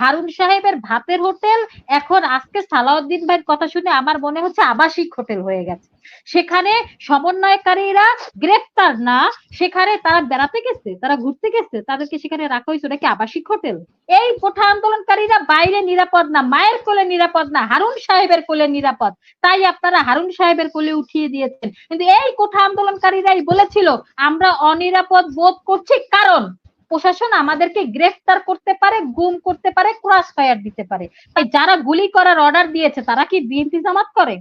হারুন সাহেবের ভাতের হোটেল এখন আজকে সালাউদ্দিন ভাইয়ের কথা শুনে আমার মনে হচ্ছে আবাসিক হোটেল হয়ে গেছে। সেখানে সমন্বয়কারীরা গ্রেফতার না, সেখানে তারা বেড়াতে গেছে, তারা ঘুরতে গেছে, তাদেরকে সেখানে রাখা হয়েছে, ওটা কি আবাসিক হোটেল? এই কোঠা আন্দোলনকারীরা বাইরে নিরাপদ না, মায়ের কোলে নিরাপদ না, হারুন সাহেবের কোলে নিরাপদ, তাই আপনারা হারুন সাহেবের কোলে উঠিয়ে দিয়েছেন। কিন্তু এই কোঠা আন্দোলনকারীরাই বলেছিল আমরা অনিরাপদ বোধ করছি, কারণ প্রশাসন আমাদেরকে গ্রেফতার করতে পারে, গুম করতে পারে, ক্রস ফায়ার দিতে পারে। তাই যারা গুলি করার অর্ডার দিয়েছে তারা কি বিএনপি জামাত করে?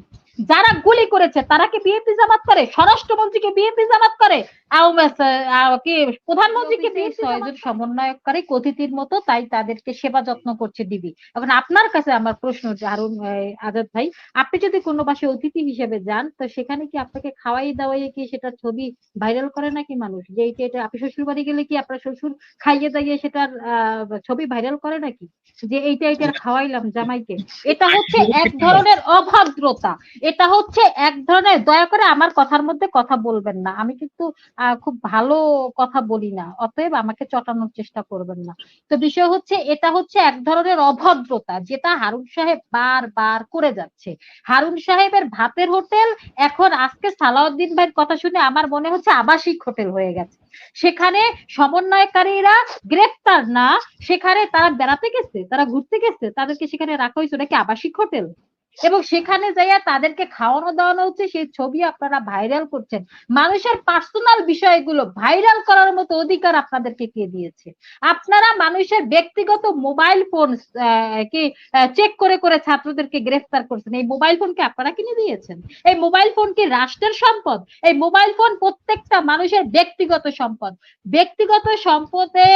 যারা গুলি করেছে তারা কি বিএনপি জামাত করে? স্বরাষ্ট্রমন্ত্রীকে বিএনপি জামাত করে? কি প্রধানমন্ত্রীকে ছয়জন সমন্বয়কারী অতিথির মতো, তাই তাদেরকে সেবা যত্ন করছে ডিবি। এখন আপনার কাছে আমার প্রশ্ন, হারুন আজাদ ভাই, আপনি যদি কোনো পাশে অতিথি হিসেবে যান, তো সেখানে কি আপনাকে খাওয়াই দাওয়াই কি সেটা ছবি ভাইরাল করে নাকি মানুষ? যে এটা আপনি শ্বশুর বাড়ি গেলে কি আপনার শ্বশুর খাইয়ে দাইয়ে সেটার ছবি ভাইরাল করে নাকি, যে এইটার খাওয়াইলাম জামাইকে? এটা হচ্ছে এক ধরনের অভদ্রতা, এটা হচ্ছে এক ধরনের, দয়া করে আমার কথার মধ্যে কথা বলবেন না, আমি কিন্তু খুব ভালো কথা বলি না, অতএব আমাকে চটানোর চেষ্টা করবেন না। তো বিষয় হচ্ছে এটা হচ্ছে এক ধরনের অভদ্রতা, যেটা হারুন সাহেব বারবার করে যাচ্ছে। হারুন সাহেবের ভাতের হোটেল এখন আজকে সালাউদ্দিন ভাইয়ের কথা শুনে আমার মনে হচ্ছে আবাসিক হোটেল হয়ে গেছে। সেখানে সমন্বয়কারীরা গ্রেফতার না, সেখানে তারা বেড়াতে গেছে, তারা ঘুরতে গেছে, তাদেরকে সেখানে রাখা হয়েছে, ওটা কি আবাসিক হোটেল? এবং সেখানে যাইয়া তাদেরকে খাওয়ানো দাওয়ানো হচ্ছে, সেই ছবি আপনারা ভাইরাল করছেন। মানুষের পার্সোনাল বিষয়গুলো ভাইরাল করার মতো অধিকার আপনাদেরকে কে দিয়েছে? আপনারা মানুষের ব্যক্তিগত মোবাইল ফোন কি চেক করে করে ছাত্রদেরকে গ্রেফতার করছেন। এই মোবাইল ফোনকে আপনারা কিনে দিয়েছেন? এই মোবাইল ফোন কি রাষ্ট্রের সম্পদ? এই মোবাইল ফোন প্রত্যেকটা মানুষের ব্যক্তিগত সম্পদ। ব্যক্তিগত সম্পদে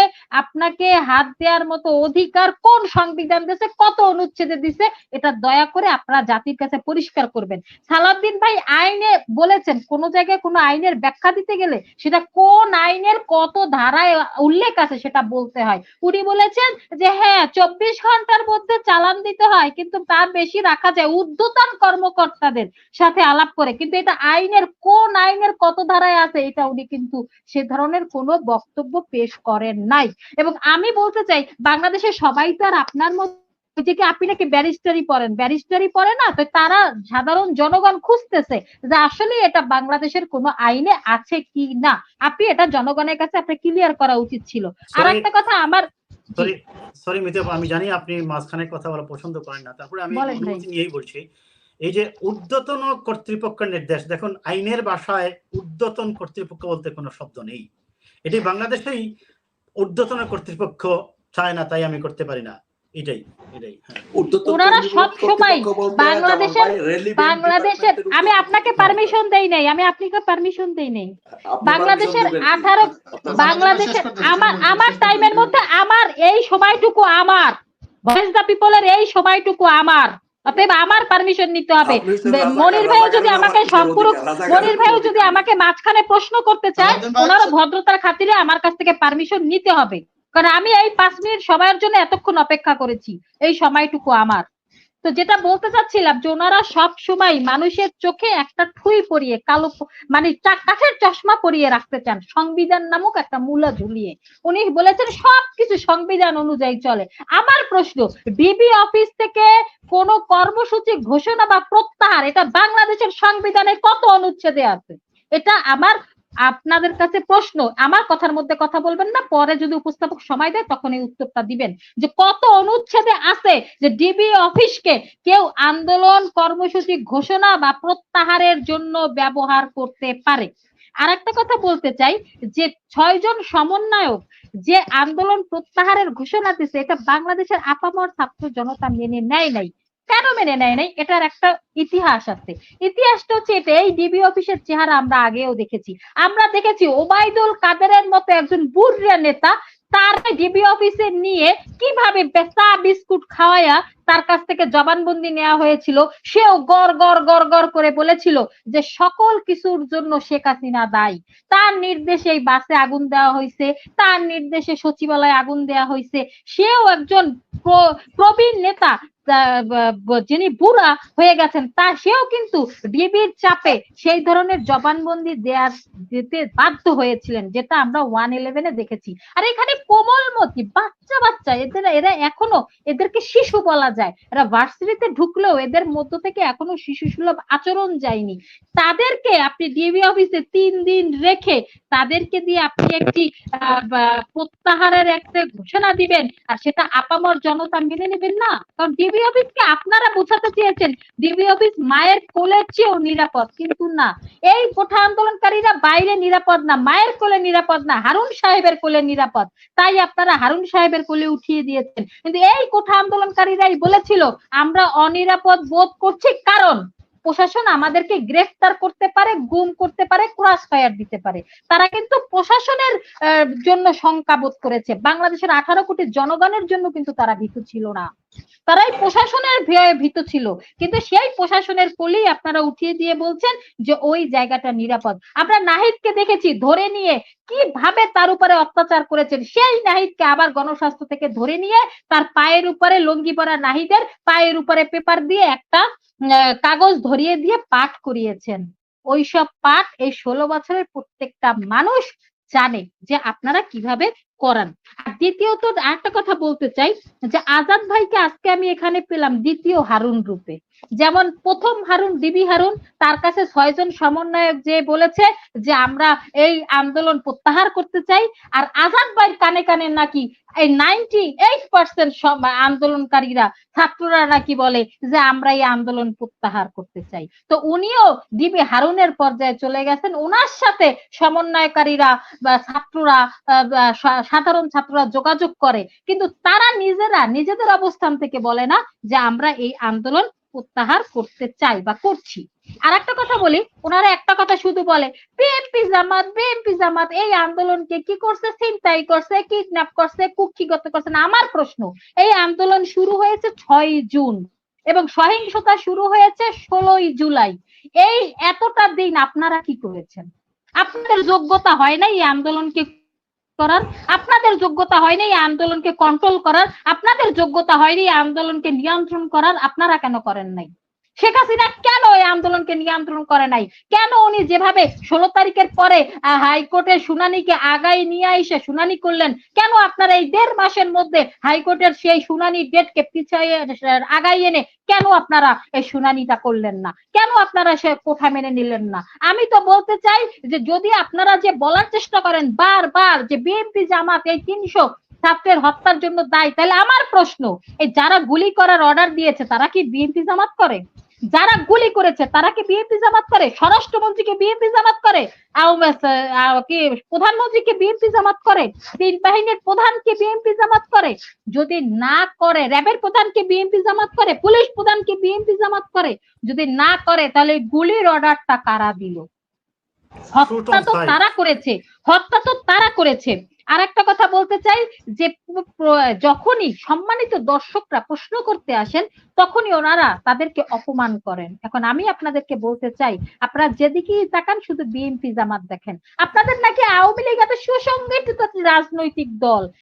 আপনাকে হাত দেওয়ার মতো অধিকার কোন সংবিধান দিয়েছে, কত অনুচ্ছেদে দিছে, এটা দয়া করে আপনারা জাতির কাছে পরিষ্কার করবেন। সালাউদ্দিন ভাই আইনে বলেছেন, কোন জায়গায় কোনো আইনের ব্যাখ্যা দিতে গেলে সেটা কোন আইনের কত ধারায় উল্লেখ আছে সেটা বলতে হয়। উনি বলেছেন যে হ্যাঁ 24 ঘন্টার মধ্যে চালান দিতে হয়, কিন্তু তার বেশি রাখা যায় ঊর্ধ্বতন কর্মকর্তাদের সাথে আলাপ করে, কিন্তু এটা আইনের কোন আইনের কত ধারায় আছে এটা উনি কিন্তু সে ধরনের কোনো বক্তব্য পেশ করেন নাই। এবং আমি বলতে চাই, বাংলাদেশের সবাই তো আর আপনার মতো যে আপনি নাকি ব্যারিস্টারি পড়ে না, তো তারা সাধারণ জনগণ খুঁজতেছে যে আসলে এটা বাংলাদেশের কোনো আইনে আছে কি না। আপনি এটা জনগণের কাছে আপনি ক্লিয়ার করা উচিত ছিল। আর একটা কথা আমার, সরি মিতা, আমি জানি আপনি মাঝখানে কথা বলা পছন্দ করেন না, তারপরে আমি অনুমতি নিয়েই বলছি। এই যে ঊর্ধ্বতন কর্তৃপক্ষের নির্দেশ, দেখুন আইনের ভাষায় ঊর্ধ্বতন কর্তৃপক্ষ বলতে কোনো শব্দ নেই। এটি বাংলাদেশেই ঊর্ধ্বতন কর্তৃপক্ষ চায় না, তাই আমি করতে পারি না, এটাই। ওনারা সব সময় বাংলাদেশের আমি আপনাকে পারমিশন দেই নাই, আমি আপনাকে পারমিশন দেই নাই। বাংলাদেশের 18 বাংলাদেশের আমার টাইমের মধ্যে আমার এই সময়টুকু, আমার ভয়েস দা পিপলের এই সময়টুকু আমার, অতএব আমার পারমিশন নিতে হবে। মনির ভাইও যদি আমাকে মনির ভাইও যদি আমাকে মাঝখানে প্রশ্ন করতে চায়, ওনারও ভদ্রতার খাতিরে আমার কাছ থেকে পারমিশন নিতে হবে, কারণ আমি এই 5 মিনিট সময়ের জন্য এতক্ষণ অপেক্ষা করেছি, এই সময়টুকু আমার। তো যেটা বলতে চাচ্ছিলাম, যে ওনারা সব সময় মানুষের চোখে একটা ঠুই পরিয়ে, কালো মানে কাঠের চশমা পরিয়ে রাখতে চান, সংবিধান নামক একটা মূলা ঝুলিয়ে। উনি বলেছেন সবকিছু সংবিধান অনুযায়ী চলে। আমার প্রশ্ন, ডিবি অফিস থেকে কোন কর্মসূচি ঘোষণা বা প্রত্যাহার, এটা বাংলাদেশের সংবিধানে কত অনুচ্ছেদে আছে? এটা আমার আপনাদের কাছে প্রশ্ন। আমার কথার মধ্যে কথা বলবেন না, পরে যদি উপস্থাপক সময় দেয় তখন এই উত্তরটা দিবেন, যে কত অনুচ্ছেদে আছে যে ডিবি অফিসকে কেউ আন্দোলন কর্মসূচি ঘোষণা বা প্রত্যাহারের জন্য ব্যবহার করতে পারে। আর একটা কথা বলতে চাই, যে 6 জন সমন্বয়ক যে আন্দোলন প্রত্যাহারের ঘোষণা দিচ্ছে, এটা বাংলাদেশের আপামর ছাত্র জনতা মেনে নেয় নাই। কেন মেনে নেয় নাই? এটার একটা ইতিহাস আছে। ইতিহাসটা হচ্ছে এটা, এই ডিবি অফিসের চেহারা আমরা আগেও দেখেছি। আমরা দেখেছি ওবায়দুল কাদেরের মতো একজন বুড়িয়া নেতা, তার ডিবি অফিসে নিয়ে কিভাবে চা বিস্কুট খাওয়ায়া তার কাছ থেকে জবানবন্দি নেওয়া হয়েছিল। সেও গড় গড় গড় গড় করে বলেছিল যে সকল কিছুর জন্য শেখ হাসিনা দায়ী। তার নির্দেশে এই বাসে আগুন দেওয়া হয়েছে, তার নির্দেশে সচিবালয়ে আগুন দেওয়া হয়েছে। সেও একজন প্রবীণ নেতা, যিনি বুড়া হয়ে গেছেন সেও কিন্তু ডিবির চাপে সেই ধরনের জবানবন্দি দিতে বাধ্য হয়েছিলেন, যেটা আমরা 111-এ দেখেছি। আর এখানে কোমলমতি বাচ্চা বাচ্চা এরা এখনো, এদেরকে শিশু বলা যায়, এরা ভার্সিটিতে ঢুকলেও এদের মধ্য থেকে এখনো শিশু সুলভ আচরণ যায়নি। তাদেরকে আপনি ডিবি অফিসে 3 দিন রেখে তাদেরকে দিয়ে আপনি একটি প্রত্যাহারের একটা ঘোষণা দিবেন, আর সেটা আপামর জনতা মেনে নেবেন না? কারণ ডিবি অফিসকে আপনারা বোঝাতে চেয়েছেন ডিবি অফিস মায়ের কোলের চেয়েও নিরাপদ, কিন্তু না, এই কোঠা আন্দোলনকারীরা বাইরে নিরাপদ না, মায়ের কোলে নিরাপদ না, হারুন সাহেবের কোলে নিরাপদ, তাই আপনারা হারুন সাহেবের কোলে উঠিয়ে দিয়েছেন। কিন্তু এই কোঠা আন্দোলনকারীরাই বলেছিল আমরা অনিরাপদ বোধ করছি, কারণ প্রশাসন আমাদেরকে গ্রেফতার করতে পারে, গুম করতে পারে, ক্রস ফায়ার দিতে পারে। তারা কিন্তু প্রশাসনের জন্য শঙ্কা বোধ করেছে, বাংলাদেশের 18 কোটি জনগণের জন্য কিন্তু তারা ভীতু ছিল না, তারাই প্রশাসনের ভয়ে ভীত ছিল। কিন্তু সেই প্রশাসনের কোলেই আপনারা উঠিয়ে দিয়ে বলছেন যে ওই জায়গাটা নিরাপদ। আমরা নাহিদকে দেখেছি ধরে নিয়ে কিভাবে তার উপরে অত্যাচার করেছেন, সেই নাহিদকে আবার গণস্বাস্থ্য থেকে ধরে নিয়ে তার পায়ের উপরে, লঙ্গি পরা নাহিদের পায়ের উপরে পেপার দিয়ে একটা কাগজ ধরিয়ে দিয়ে পাঠ করিয়েছেন। ওইসব পাঠ এই 16 বছরের প্রত্যেকটা মানুষ জানে যে আপনারা কিভাবে করান। আর দ্বিতীয়ত একটা কথা বলতে চাই যে আজাদ ভাইকে আজকে আমি এখানে পেলাম দ্বিতীয় হারুন রূপে। যেমন প্রথম হারুন ডিবি হারুন, তার কাছে 6 জন সমন্বয়ক যে বলেছে যে আমরা এই আন্দোলন প্রত্যাহার করতে চাই, আর আজাদ ভাইয়ের কানে কানে নাকি এই 98% আন্দোলনকারীরা, ছাত্ররা নাকি বলে যে আমরা এই আন্দোলন প্রত্যাহার করতে চাই। তো উনিও ডিবি হারুনের পর্যায়ে চলে গেছেন, ওনার সাথে সমন্বয়কারীরা বা ছাত্ররা, সাধারণ ছাত্ররা যোগাযোগ করে, কিন্তু তারা নিজেরা নিজেদের অবস্থান থেকে বলে না যে আমরা এই আন্দোলন প্রত্যাহার করতে চাই বা করছি। আর একটা কথা বলি, ওনারা একটা কথা শুধু বলে বিএনপি জামাত এই আন্দোলনকে কি করছে, ছিনতাই করছে, কিডন্যাপ করছে, কুক্ষিগত করছে না। আমার প্রশ্ন, এই আন্দোলন শুরু হয়েছে 6 জুন এবং সহিংসতা শুরু হয়েছে 16 জুলাই। এই এতটা দিন আপনারা কি করেছেন? আপনাদের যোগ্যতা হয় না এই আন্দোলনকে করার, আপনাদের যোগ্যতা হয়নি এই আন্দোলনকে কন্ট্রোল করার, আপনাদের যোগ্যতা হয়নি এই আন্দোলনকে নিয়ন্ত্রণ করার, আপনারা কেন করেন নাই? শেখ হাসিনা কেন এই আন্দোলনকে নিয়ন্ত্রণ করে নাই? কেন উনি যেভাবে 16 তারিখের পরে হাইকোর্টের শুনানিকে আগাই নিয়ে এসে শুনানি করলেন, কেন আপনারা এই 1.5 মাসের মধ্যে হাইকোর্টের সেই শুনানি ডেটকে পিছিয়ে আগাই এনে কেন আপনারা এই শুনানিটা করলেন না? কেন আপনারা সে কথা মেনে নিলেন না? আমি তো বলতে চাই যে যদি আপনারা যে বলার চেষ্টা করেন বারবার যে বিএনপি জামাত এই 300 ছাত্রের হত্যার জন্য দায়ী, তাহলে আমার প্রশ্ন, এই যারা গুলি করার অর্ডার দিয়েছে তারা কি বিএনপি জামাত করে? যারা গুলি করেছে তারা কি বিএনপি জামাত করে? স্বরাষ্ট্রমন্ত্রীকে বিএনপি জামাত করে? কি প্রধানমন্ত্রীকে বিএনপি জামাত করে? তিন বাহিনীর প্রধানকে বিএনপি জামাত করে? যদি না করে র্যাবের প্রধানকে বিএনপি জামাত করে? পুলিশ প্রধানকে বিএনপি জামাত করে? যদি না করে তাহলে গুলির অর্ডারটা কারা দিল? হত্যা তো তারা করেছে, হত্যা তো তারা করেছে। আর একটা কথা বলতে চাই যে যখনই সম্মানিত দর্শকরা প্রশ্ন করতে আসেন তখনই ওনারা তাদেরকে অপমান করেন। এখন আমি আপনাদেরকে বলতে চাই, আপনারা যেদিকেই তাকান শুধু বিএনপি জামাত দেখেন। আপনাদের নাকি আওয়ামী লীগ একটা সুসংগঠিত রাজনৈতিক দল,